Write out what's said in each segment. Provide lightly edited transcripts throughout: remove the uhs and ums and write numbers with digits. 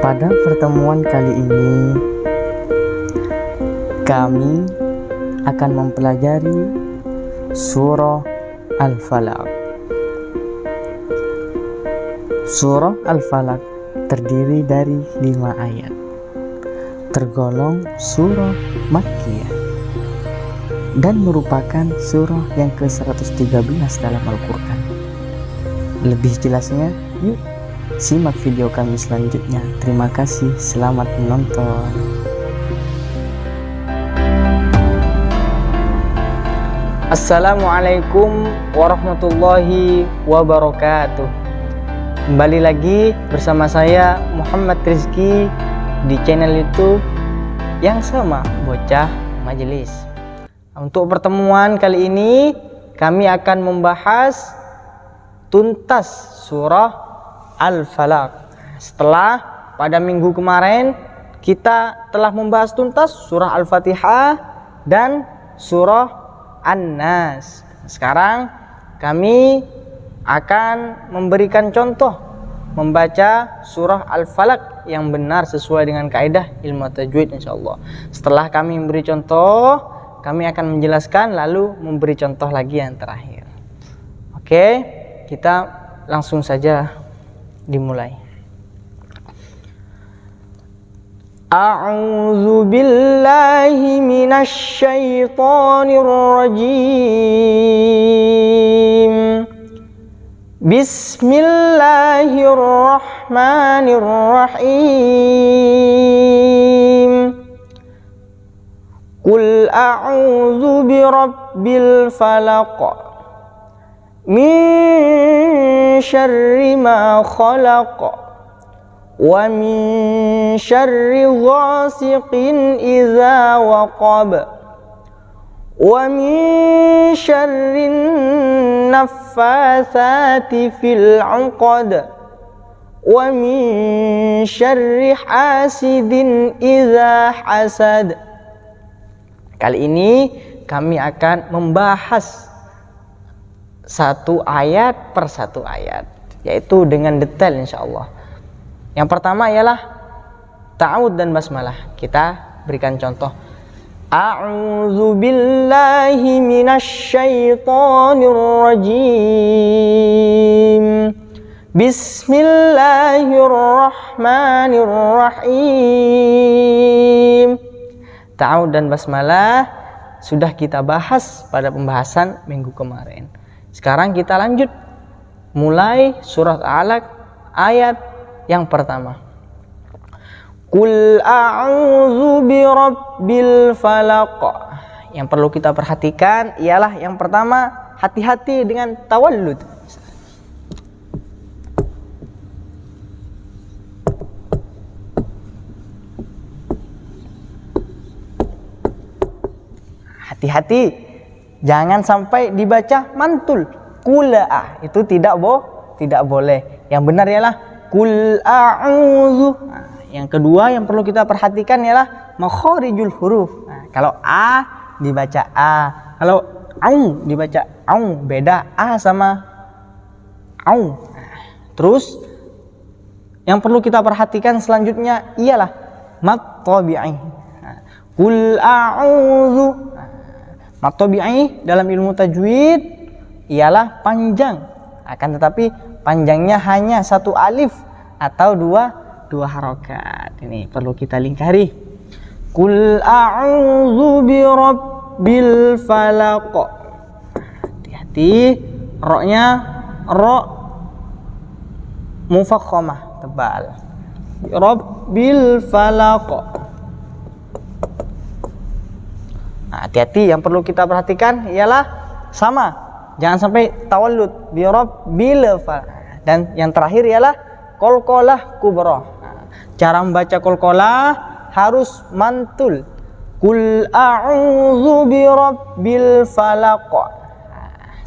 Pada pertemuan kali ini kami akan mempelajari surah Al-Falaq. Surah Al-Falaq terdiri dari 5 ayat, tergolong surah Makkiyah dan merupakan surah yang ke-113 dalam Al-Quran. Lebih jelasnya, yuk simak video kami selanjutnya. Terima kasih, selamat menonton. Assalamualaikum warahmatullahi wabarakatuh. Kembali lagi bersama saya Muhammad Rizky di channel YouTube yang sama, Bocah Majelis. Untuk pertemuan kali ini kami akan membahas tuntas surah Al-Falaq. Setelah pada minggu kemarin kita telah membahas tuntas surah Al-Fatihah dan surah An-Nas. Sekarang kami akan memberikan contoh membaca surah Al-Falaq yang benar sesuai dengan kaidah ilmu tajwid insyaallah. Setelah kami memberi contoh, kami akan menjelaskan lalu memberi contoh lagi yang terakhir. Oke, kita langsung saja dimulai. A'udzu billahi minasy syaithanir rajim. Bismillahirrahmanirrahim. Qul a'udzu birabbil falaq min syarri ma khalaq wa min syarri ghasiqin idza waqab wa min syarri naffatsati fil 'uqad wa min syarri hasidin idza hasad. Kali ini kami akan membahas satu ayat per satu ayat, yaitu dengan detail insyaallah. Yang pertama ialah ta'awud dan basmalah. Kita berikan contoh. A'udzu billahi minasy syaithanir rajim. Bismillahirrahmanirrahim. Ta'awud dan basmalah sudah kita bahas pada pembahasan minggu kemarin. Sekarang kita lanjut mulai surat Al-Alaq ayat yang pertama. Qul a'udzu birabbil falaq. Yang perlu kita perhatikan ialah yang pertama, hati-hati dengan tawallud. Hati-hati, jangan sampai dibaca mantul. Qul'a itu tidak boleh. Yang benar ialah qul a'udzu. Yang kedua yang perlu kita perhatikan ialah makharijul huruf. Kalau a dibaca a, kalau au dibaca au, beda a sama au. Terus yang perlu kita perhatikan selanjutnya ialah mat tabi'i. Qul a'udzu. Mat tabi'i dalam ilmu tajwid ialah panjang, akan tetapi panjangnya hanya satu alif atau dua harokat. Ini perlu kita lingkari. Qul a'udzu birabbil falaq. Hati-hati, roknya ro mufakhamah, tebal. Rabbil falaq. Hati-hati, yang perlu kita perhatikan ialah sama, jangan sampai tawallud birabbil falaq. Dan yang terakhir ialah qalqalah kubra. Cara membaca qalqalah harus mantul. Qul a'udzu birabbil falaq.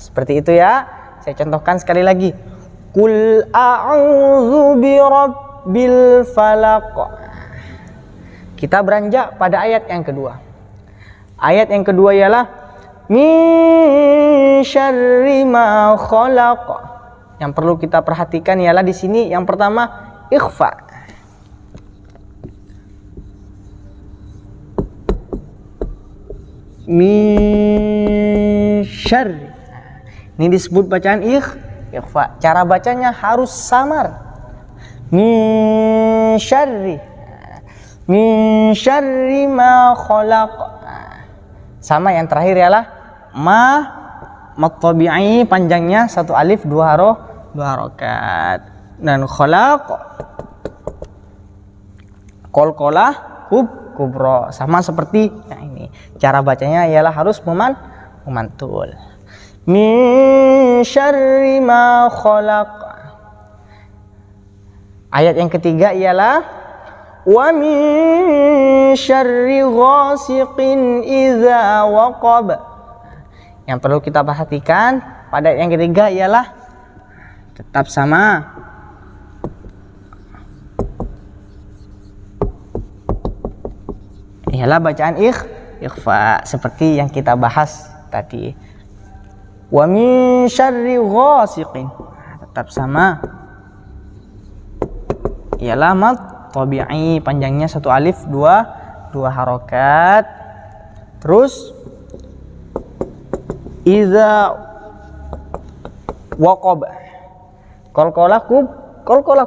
Seperti itu ya. Saya contohkan sekali lagi. Qul a'udzu birabbil falaq. Kita beranjak pada ayat yang kedua. Ayat yang kedua ialah min syarri ma khalaq. Yang perlu kita perhatikan ialah di sini yang pertama ikhfa. min syarri. Ini disebut bacaan ikhfa. Cara bacanya harus samar. Min syarri. Min syarri ma khalaq. Sama yang terakhir ialah mat tabi'i, panjangnya satu alif dua harokat. Dan khalaq qalqalah kubra, sama seperti yang ini. Cara bacanya ialah harus memantul. Min syarri ma khalaq. Ayat yang ketiga ialah wa min syarri ghasiqin idza waqab. Yang perlu kita perhatikan pada ayat yang ketiga ialah tetap sama. Ialah bacaan ikhfa seperti yang kita bahas tadi. Wa min syarri ghasiqin, tetap sama. Ialah mat tabi'i, panjangnya satu alif dua harokat. Terus idza waqab, qalqalah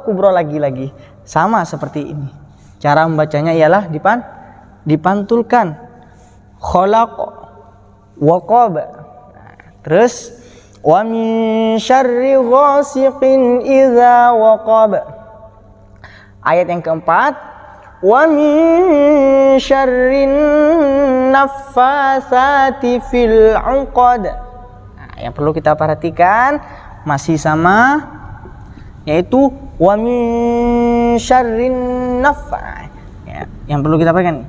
kubra lagi sama seperti ini. Cara membacanya ialah dipantulkan. Khalaq waqab. Terus wa min syarri ghasiqin idza waqab. Ayat yang keempat, wa min syarrin naffasati fil 'uqad. Yang perlu kita perhatikan masih sama, yaitu wa min syarrin yang perlu kita perhatikan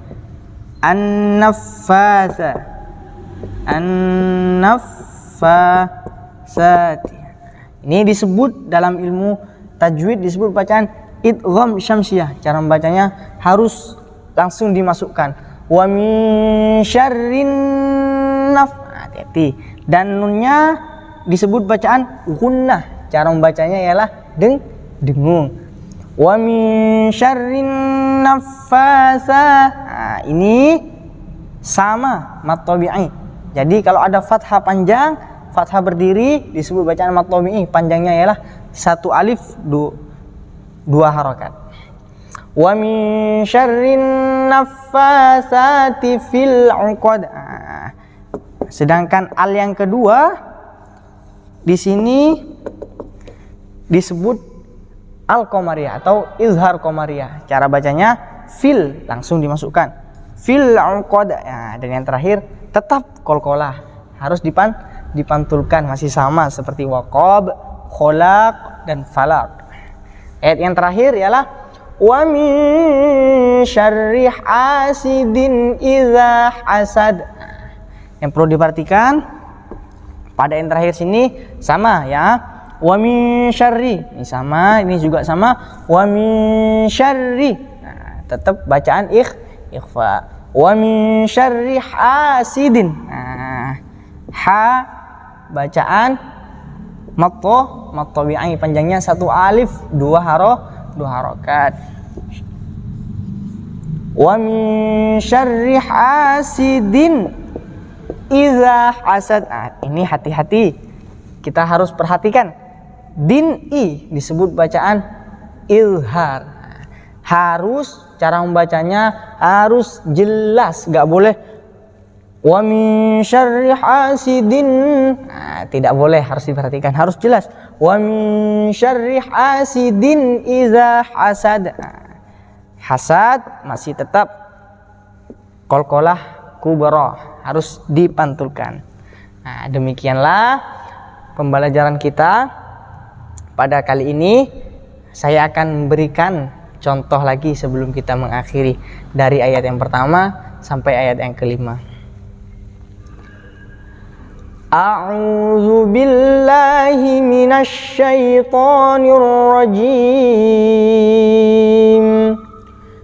an-naffasati. Ini disebut dalam ilmu tajwid disebut bacaan idgham syamsiyah. Cara membacanya harus langsung dimasukkan. Wa min syarrin hati-hati. Dan nunnya disebut bacaan gunnah. Cara membacanya ialah dengung. Wa min syarrin ini sama mat tabi'i. Jadi kalau ada fathah panjang, fathah berdiri disebut bacaan mat tabi'i. Panjangnya ialah satu alif dua harokat. Wa min syarrin naffasati fil 'uqad. Sedangkan al yang kedua di sini disebut al-qamariyah atau izhar qamariyah. Cara bacanya fil, langsung dimasukkan. Fil 'uqad. Dan yang terakhir tetap qalqalah, harus dipantulkan, masih sama seperti waqab, khalaq dan falaq. Ayat yang terakhir ialah wa min syarri hasidin idza hasad. Yang perlu diperhatikan pada yang terakhir sini sama ya. Wa min syarri, ini sama, ini juga sama. Wa min syarri. Tetap bacaan ikhfa. Wa min syarri hasidin. Ha bacaan mat tabi'i, panjangnya satu alif dua harokat. Wa min syarri hasidin idza hasad. Ini hati-hati, kita harus perhatikan. Din disebut bacaan izhar. Harus cara membacanya harus jelas, nggak boleh wa min syarri hasidin. Tidak boleh, harus diperhatikan, harus jelas. Wa min syarri hasidin idza hasad. Hasad masih tetap qalqalah kubra, harus dipantulkan. Demikianlah pembelajaran kita pada kali ini. Saya akan memberikan contoh lagi sebelum kita mengakhiri dari ayat yang pertama sampai ayat yang kelima. A'udzu billahi minasy syaithanir rajim.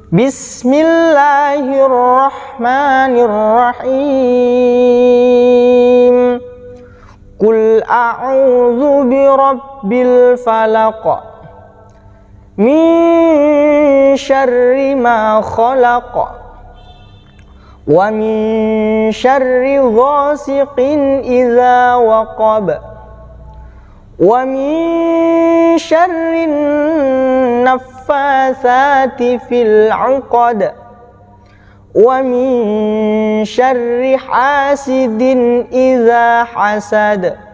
Bismillahirrahmanirrahim. Qul a'udzu birabbil falaq min syarri ma khalaq wa min syarri ghasiqin idza waqab, wa min syarrin naffatsati fil 'uqad, wa min syarri hasidin idza hasad.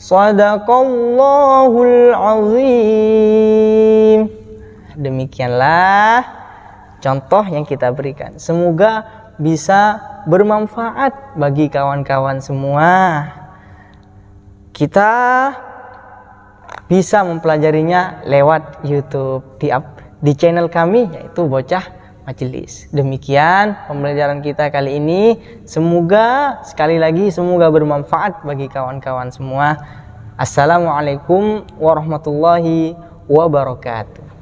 Shadaqallahul azim. Demikianlah contoh yang kita berikan. Semoga bisa bermanfaat bagi kawan-kawan semua. Kita bisa mempelajarinya lewat YouTube di channel kami, yaitu Bocah Majelis. Demikian pembelajaran kita kali ini. Semoga sekali lagi semoga bermanfaat bagi kawan-kawan semua. Assalamualaikum warahmatullahi wabarakatuh.